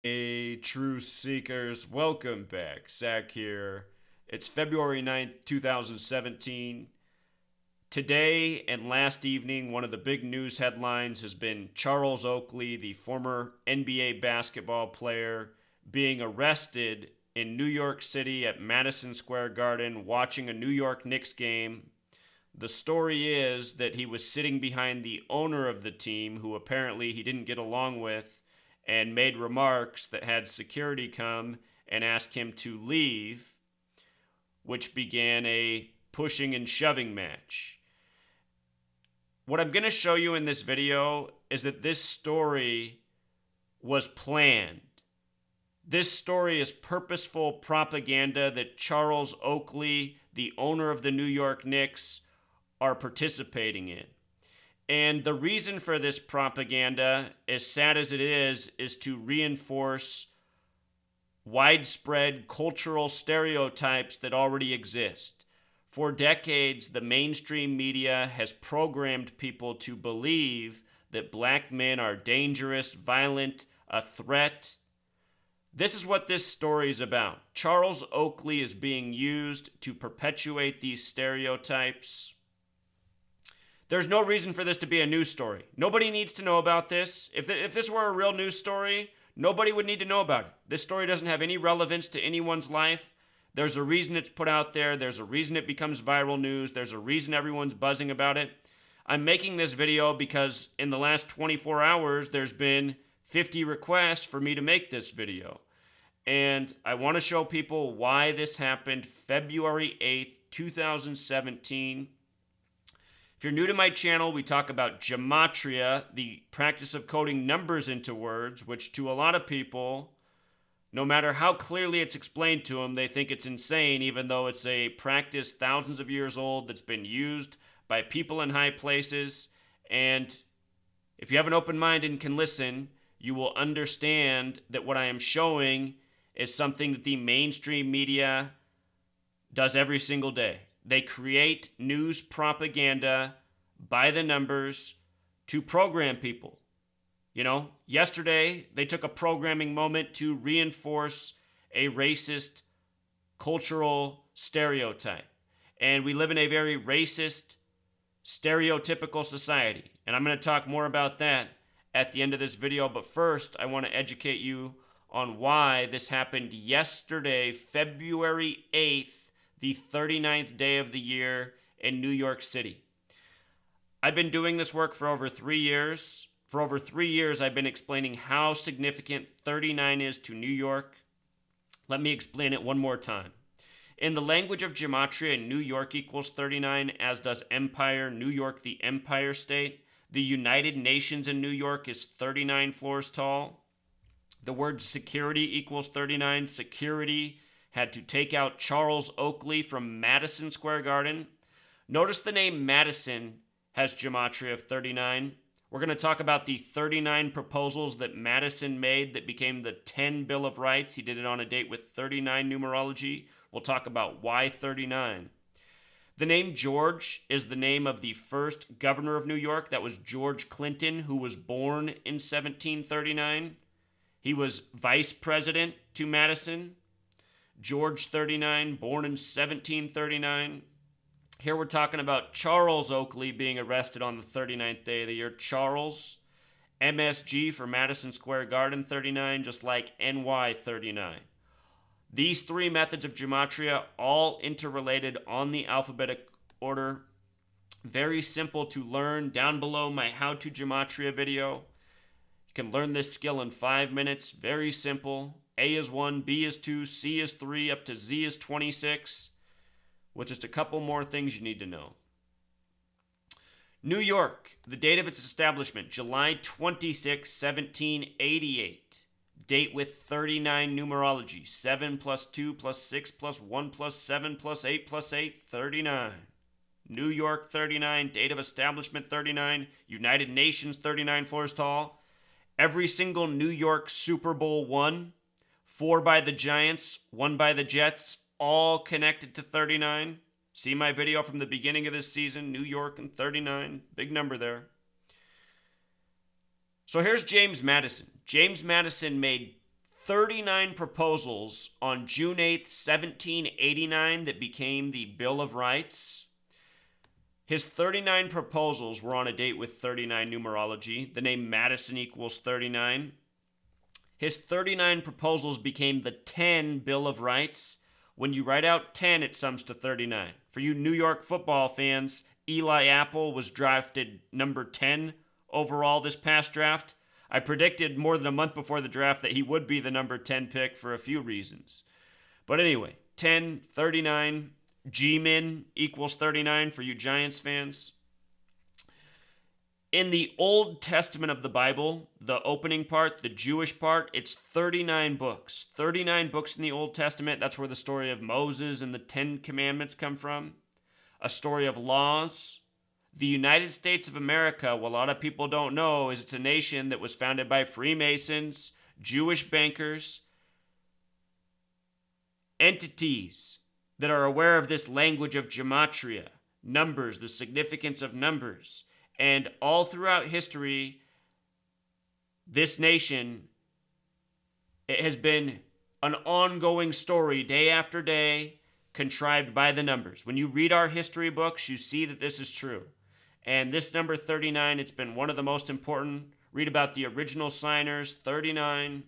Hey, Truth Seekers, welcome back. Zach here. It's February 9th, 2017. Today and last evening, one of the big news headlines has been Charles Oakley, the former NBA basketball player, being arrested in New York City at Madison Square Garden watching a New York Knicks game. The story is that he was sitting behind the owner of the team, who apparently he didn't get along with, and made remarks that had security come and ask him to leave, which began a pushing and shoving match. What I'm going to show you in this video is that this story was planned. This story is purposeful propaganda that Charles Oakley, the owner of the New York Knicks, are participating in. And the reason for this propaganda, as sad as it is to reinforce widespread cultural stereotypes that already exist. For decades, the mainstream media has programmed people to believe that black men are dangerous, violent, a threat. This is what this story is about. Charles Oakley is being used to perpetuate these stereotypes. There's no reason for this to be a news story. Nobody needs to know about this. If this were a real news story, nobody would need to know about it. This story doesn't have any relevance to anyone's life. There's a reason it's put out there. There's a reason it becomes viral news. There's a reason everyone's buzzing about it. I'm making this video because in the last 24 hours, there's been 50 requests for me to make this video. And I want to show people why this happened February 8th, 2017. If you're new to my channel, we talk about gematria, the practice of coding numbers into words, which to a lot of people, no matter how clearly it's explained to them, they think it's insane, even though it's a practice thousands of years old that's been used by people in high places. And if you have an open mind and can listen, you will understand that what I am showing is something that the mainstream media does every single day. They create news propaganda by the numbers to program people. You know, yesterday they took a programming moment to reinforce a racist cultural stereotype. And we live in a very racist, stereotypical society. And I'm going to talk more about that at the end of this video. But first, I want to educate you on why this happened yesterday, February 8th, the 39th day of the year in New York City. I've been doing this work for over 3 years. For over 3 years, I've been explaining how significant 39 is to New York. Let me explain it one more time. In the language of gematria, New York equals 39, as does empire, New York the empire state. The United Nations in New York is 39 floors tall. The word security equals 39. Security had to take out Charles Oakley from Madison Square Garden. Notice the name Madison has gematria of 39. We're going to talk about the 39 proposals that Madison made that became the 10 Bill of Rights. He did it on a date with 39 numerology. We'll talk about why 39. The name George is the name of the first governor of New York. That was George Clinton, who was born in 1739. He was vice president to Madison. George 39, born in 1739. Here we're talking about Charles Oakley being arrested on the 39th day of the year. Charles, MSG for Madison Square Garden 39, just like NY 39. These three methods of gematria, all interrelated on the alphabetic order. Very simple to learn. Down below my How to Gematria video. You can learn this skill in 5 minutes. Very simple. A is 1, B is 2, C is 3, up to Z is 26. With just a couple more things you need to know. New York, the date of its establishment, July 26, 1788. Date with 39 numerology, 7 plus 2 plus 6 plus 1 plus 7 plus 8 plus 8, 39. New York 39, date of establishment 39, United Nations 39 floors tall. Every single New York Super Bowl won. 4 by the Giants, 1 by the Jets, all connected to 39. See my video from the beginning of this season, New York and 39, big number there. So here's James Madison. James Madison made 39 proposals on June 8th, 1789 that became the Bill of Rights. His 39 proposals were on a date with 39 numerology. The name Madison equals 39. His 39 proposals became the 10 Bill of Rights. When you write out 10, it sums to 39. For you New York football fans, Eli Apple was drafted number 10 overall this past draft. I predicted more than a month before the draft that he would be the number 10 pick for a few reasons. But anyway, 10, 39, G-Min equals 39 for you Giants fans. In the Old Testament of the Bible, the opening part, the Jewish part, it's 39 books. 39 books in the Old Testament. That's where the story of Moses and the 10 Commandments come from. A story of laws. The United States of America, what a lot of people don't know, is it's a nation that was founded by Freemasons, Jewish bankers, entities that are aware of this language of gematria, numbers, the significance of numbers. And all throughout history, this nation, it has been an ongoing story day after day, contrived by the numbers. When you read our history books, you see that this is true. And this number 39, it's been one of the most important. Read about the original signers. 39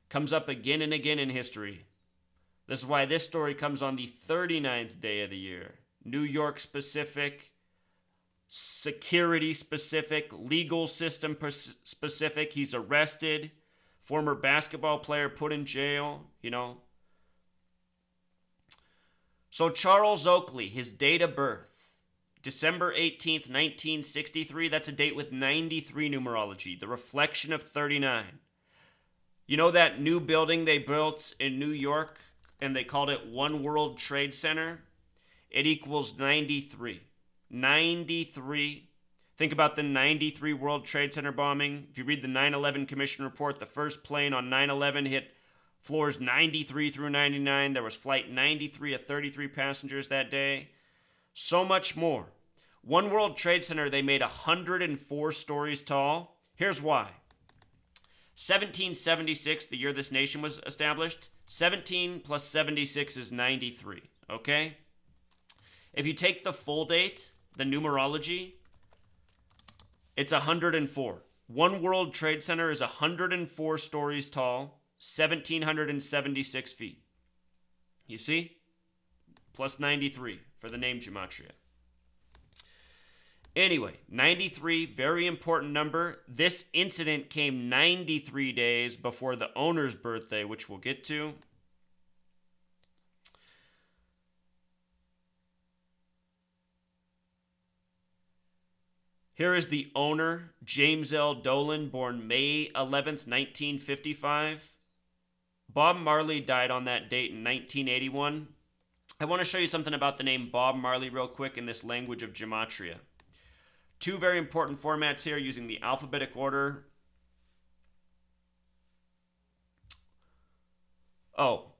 comes up again and again in history. This is why this story comes on the 39th day of the year. New York specific, security specific, legal system specific. He's arrested, former basketball player put in jail, So Charles Oakley, his date of birth, December 18th, 1963, that's a date with 93 numerology, the reflection of 39. You know that new building they built in New York and they called it One World Trade Center? It equals 93. 93. Think about the 93 World Trade Center bombing. If you read the 9/11 Commission report, the first plane on 9/11 hit floors 93 through 99. There was flight 93 of 33 passengers that day. So much more. One World Trade Center, they made 104 stories tall. Here's why. 1776, the year this nation was established. 17 plus 76 is 93, okay? If you take the full date, the numerology, it's 104. One World Trade Center is 104 stories tall, 1,776 feet. You see? Plus 93 for the name gematria. Anyway, 93, very important number. This incident came 93 days before the owner's birthday, which we'll get to. Here is the owner, James L. Dolan, born May 11th, 1955. Bob Marley died on that date in 1981. I want to show you something about the name Bob Marley real quick in this language of gematria. Two very important formats here using the alphabetic order. Oh,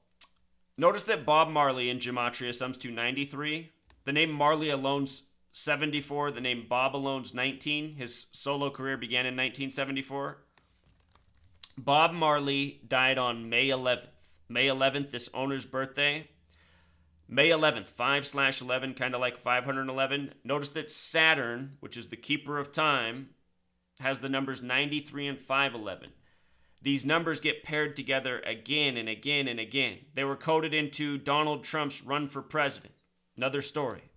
notice that Bob Marley in gematria sums to 93. The name Marley alone's 74. The name Bob alone's 19. His solo career began in 1974. Bob Marley died on May 11th. May 11th, this owner's birthday. May 11th, 5/11, kind of like 511. Notice that Saturn, which is the keeper of time, has the numbers 93 and 511. These numbers get paired together again and again and again. They were coded into Donald Trump's run for president. Another story.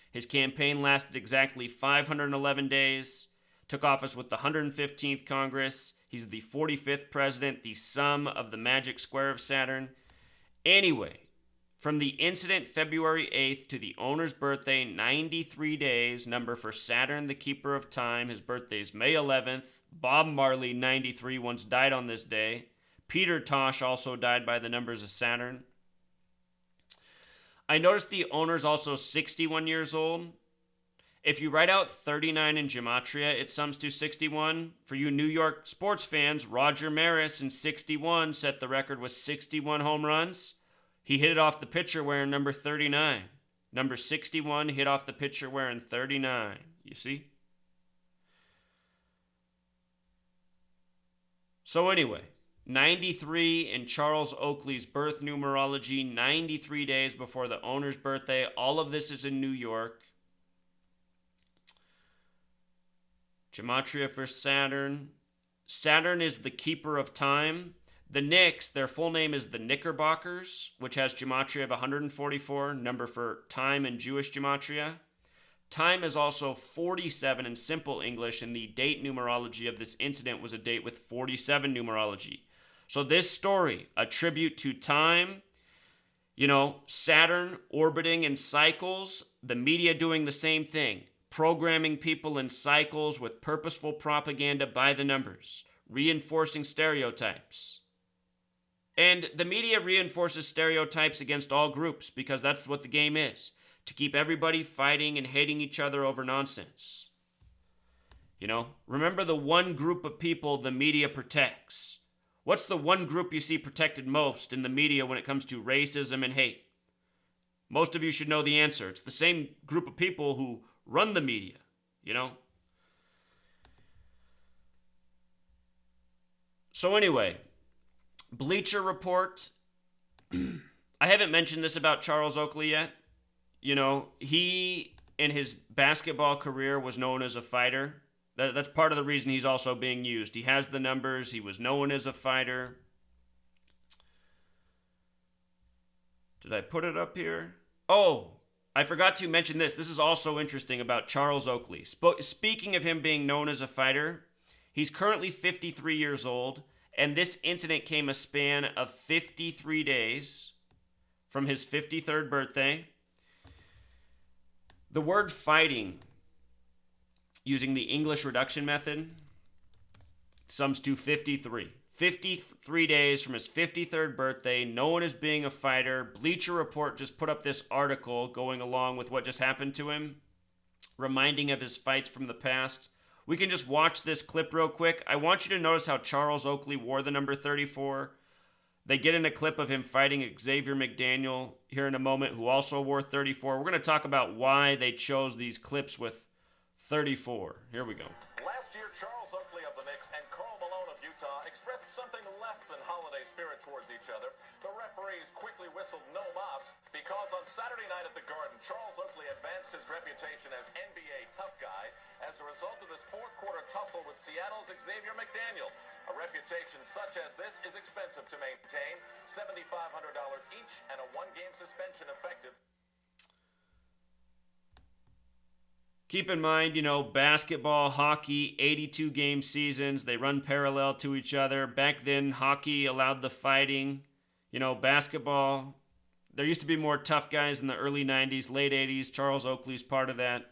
His campaign lasted exactly 511 days, took office with the 115th Congress. He's the 45th president, the sum of the magic square of Saturn. Anyway, from the incident February 8th to the owner's birthday, 93 days, number for Saturn, the keeper of time. His birthday is May 11th. Bob Marley, 93, once died on this day. Peter Tosh also died by the numbers of Saturn. I noticed the owner's also 61 years old. If you write out 39 in gematria, it sums to 61. For you New York sports fans, Roger Maris in 61 set the record with 61 home runs. He hit it off the pitcher wearing number 39. Number 61 hit off the pitcher wearing 39. You see? So anyway, 93 in Charles Oakley's birth numerology, 93 days before the owner's birthday. All of this is in New York. Gematria for Saturn. Saturn is the keeper of time. The Knicks, their full name is the Knickerbockers, which has gematria of 144, number for time in Jewish gematria. Time is also 47 in simple English, and the date numerology of this incident was a date with 47 numerology. So this story, a tribute to time, Saturn orbiting in cycles, the media doing the same thing, programming people in cycles with purposeful propaganda by the numbers, reinforcing stereotypes. And the media reinforces stereotypes against all groups because that's what the game is, to keep everybody fighting and hating each other over nonsense. Remember the one group of people the media protects. What's the one group you see protected most in the media when it comes to racism and hate? Most of you should know the answer. It's the same group of people who run the media, So anyway, Bleacher Report. I haven't mentioned this about Charles Oakley yet. He, in his basketball career, was known as a fighter. That's part of the reason he's also being used. He has the numbers. He was known as a fighter. Did I put it up here? Oh, I forgot to mention this. This is also interesting about Charles Oakley. Speaking of him being known as a fighter, he's currently 53 years old, and this incident came a span of 53 days from his 53rd birthday. The word fighting, using the English reduction method, sums to 53. 53 days from his 53rd birthday, known as being a fighter. Bleacher Report just put up this article going along with what just happened to him, reminding of his fights from the past. We can just watch this clip real quick. I want you to notice how Charles Oakley wore the number 34. They get in a clip of him fighting Xavier McDaniel here in a moment, who also wore 34. We're going to talk about why they chose these clips with 34. Here we go. Last year, Charles Oakley of the Knicks and Karl Malone of Utah expressed something less than holiday spirit towards each other. The referees quickly whistled no mas because on Saturday night at the Garden, Charles Oakley advanced his reputation as NBA tough guy as a result of his fourth quarter tussle with Seattle's Xavier McDaniel. A reputation such as this is expensive to maintain, $7,500 each and a one-game suspension effective. Keep in mind, basketball, hockey, 82-game seasons, they run parallel to each other. Back then, hockey allowed the fighting. Basketball, there used to be more tough guys in the early 90s, late 80s. Charles Oakley's part of that.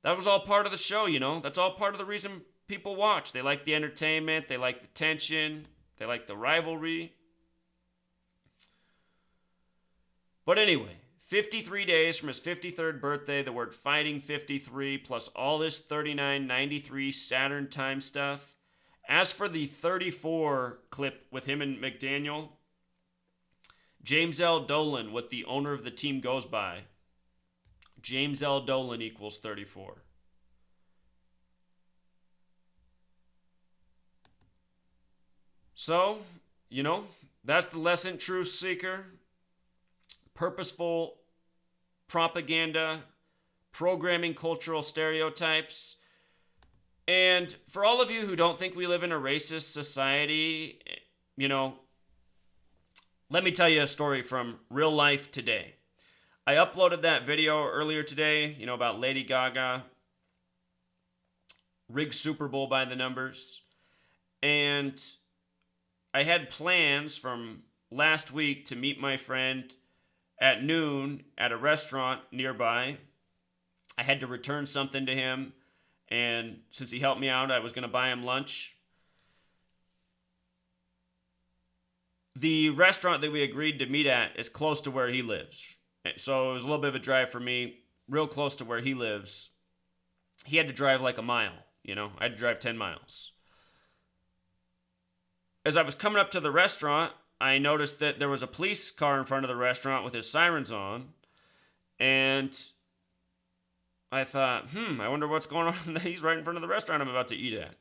That was all part of the show, That's all part of the reason people watch. They like the entertainment. They like the tension. They like the rivalry. But anyway, 53 days from his 53rd birthday, the word fighting 53, plus all this 39, 93 Saturn time stuff. As for the 34 clip with him and McDaniel, James L. Dolan, what the owner of the team goes by, James L. Dolan equals 34. So, that's the lesson, truth seeker. Purposeful propaganda, programming cultural stereotypes. And for all of you who don't think we live in a racist society, let me tell you a story from real life today. I uploaded that video earlier today, about Lady Gaga, rigged Super Bowl by the numbers. And I had plans from last week to meet my friend at noon at a restaurant nearby. I had to return something to him, and since he helped me out, I was going to buy him lunch. The restaurant that we agreed to meet at is close to where he lives. So it was a little bit of a drive for me, real close to where he lives. He had to drive like a mile, I had to drive 10 miles. As I was coming up to the restaurant, I noticed that there was a police car in front of the restaurant with his sirens on. And I thought, I wonder what's going on. He's right in front of the restaurant I'm about to eat at.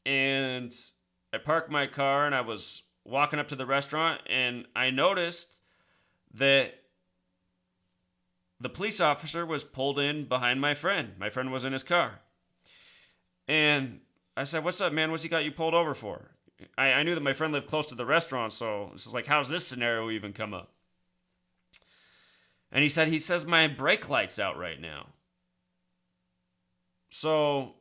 And I parked my car and I was walking up to the restaurant and I noticed that the police officer was pulled in behind my friend. My friend was in his car. And I said, "What's up, man? What's he got you pulled over for?" I knew that my friend lived close to the restaurant, so this is like, how's this scenario even come up? And he says my brake light's out right now. So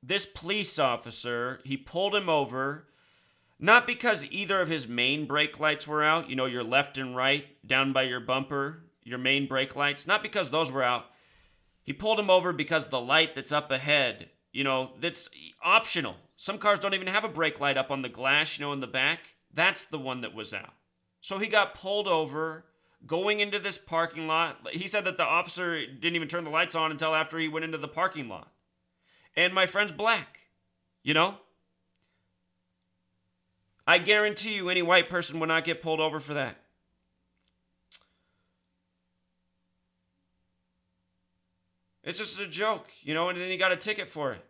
this police officer, he pulled him over, not because either of his main brake lights were out, your left and right, down by your bumper, your main brake lights, not because those were out. He pulled him over because the light that's up ahead, that's optional. Some cars don't even have a brake light up on the glass, in the back. That's the one that was out. So he got pulled over going into this parking lot. He said that the officer didn't even turn the lights on until after he went into the parking lot. And my friend's black, I guarantee you any white person would not get pulled over for that. It's just a joke, and then he got a ticket for it.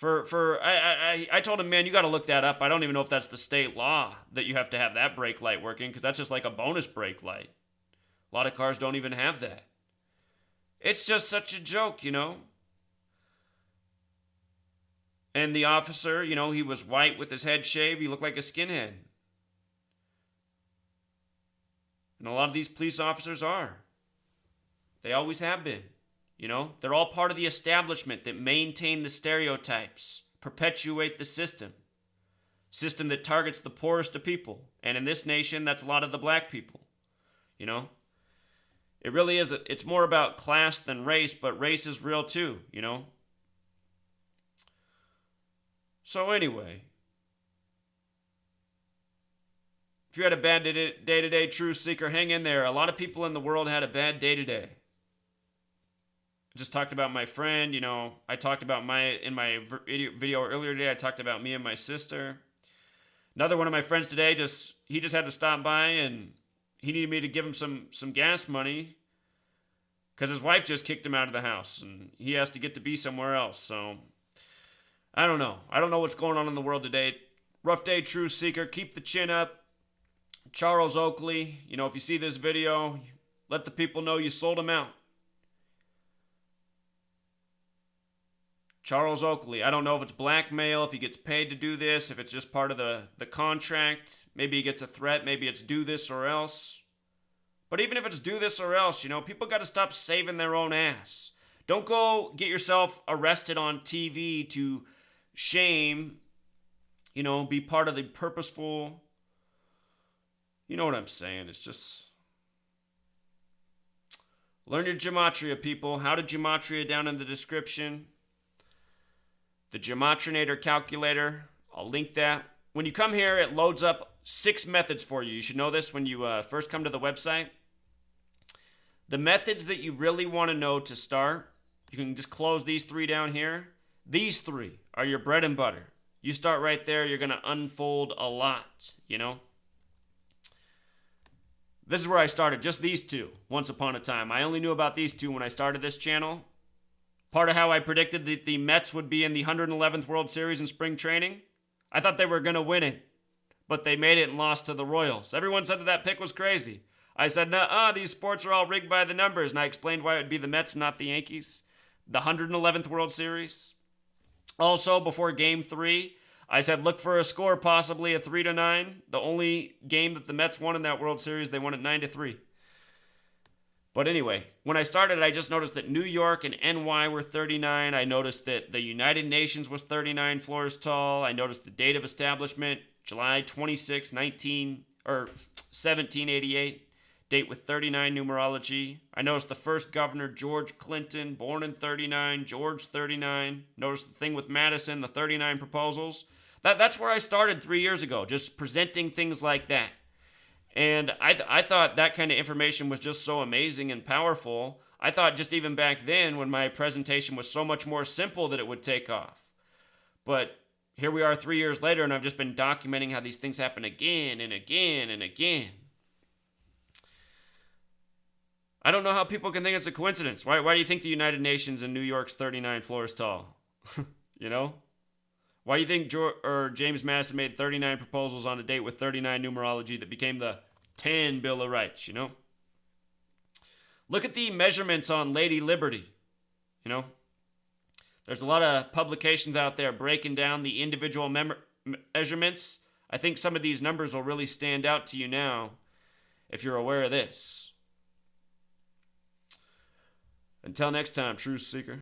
I told him, man, you got to look that up. I don't even know if that's the state law that you have to have that brake light working, because that's just like a bonus brake light. A lot of cars don't even have that. It's just such a joke, And the officer, he was white with his head shaved. He looked like a skinhead. And a lot of these police officers are. They always have been. They're all part of the establishment that maintain the stereotypes, perpetuate the system that targets the poorest of people. And in this nation, that's a lot of the black people. It really is. It's more about class than race, but race is real too, So anyway, if you had a bad day today, truth seeker, hang in there. A lot of people in the world had a bad day today. I just talked about my friend, I talked about in my video earlier today, I talked about me and my sister. Another one of my friends today, he just had to stop by and he needed me to give him some gas money because his wife just kicked him out of the house and he has to get to be somewhere else. So I don't know. I don't know what's going on in the world today. Rough day, truth seeker. Keep the chin up. Charles Oakley, if you see this video, let the people know you sold him out. Charles Oakley, I don't know if it's blackmail, if he gets paid to do this, if it's just part of the contract. Maybe he gets a threat, maybe it's do this or else. But even if it's do this or else, people got to stop saving their own ass. Don't go get yourself arrested on TV to shame, be part of the purposeful. You know what I'm saying? It's just learn your gematria, people. How to gematria down in the description. The Gematrinator calculator, I'll link that. When you come here, it loads up 6 methods for you. You should know this when you first come to the website. The methods that you really want to know to start, you can just close these 3 down here. These 3 are your bread and butter. You start right there, you're going to unfold a lot, This is where I started, just these 2, once upon a time. I only knew about these 2 when I started this channel. Part of how I predicted that the Mets would be in the 111th World Series in spring training. I thought they were going to win it, but they made it and lost to the Royals. Everyone said that pick was crazy. I said, nah, these sports are all rigged by the numbers, and I explained why it would be the Mets, not the Yankees. The 111th World Series. Also, before Game 3, I said look for a score, possibly a 3-9. The only game that the Mets won in that World Series, they won it 9-3. But anyway, when I started, I just noticed that New York and NY were 39. I noticed that the United Nations was 39 floors tall. I noticed the date of establishment, July 26, 1788. Date with 39 numerology. I noticed the first governor, George Clinton, born in 39, George 39. Noticed the thing with Madison, the 39 proposals. That's where I started 3 years ago, just presenting things like that. And I thought that kind of information was just so amazing and powerful. I thought just even back then when my presentation was so much more simple that it would take off. But here we are 3 years later and I've just been documenting how these things happen again and again and again. I don't know how people can think it's a coincidence. Why do you think the United Nations in New York's 39 floors tall? Why do you think James Madison made 39 proposals on a date with 39 numerology that became the 10 Bill of Rights, you know? Look at the measurements on Lady Liberty, you know? There's a lot of publications out there breaking down the individual measurements. I think some of these numbers will really stand out to you now if you're aware of this. Until next time, Truth Seeker.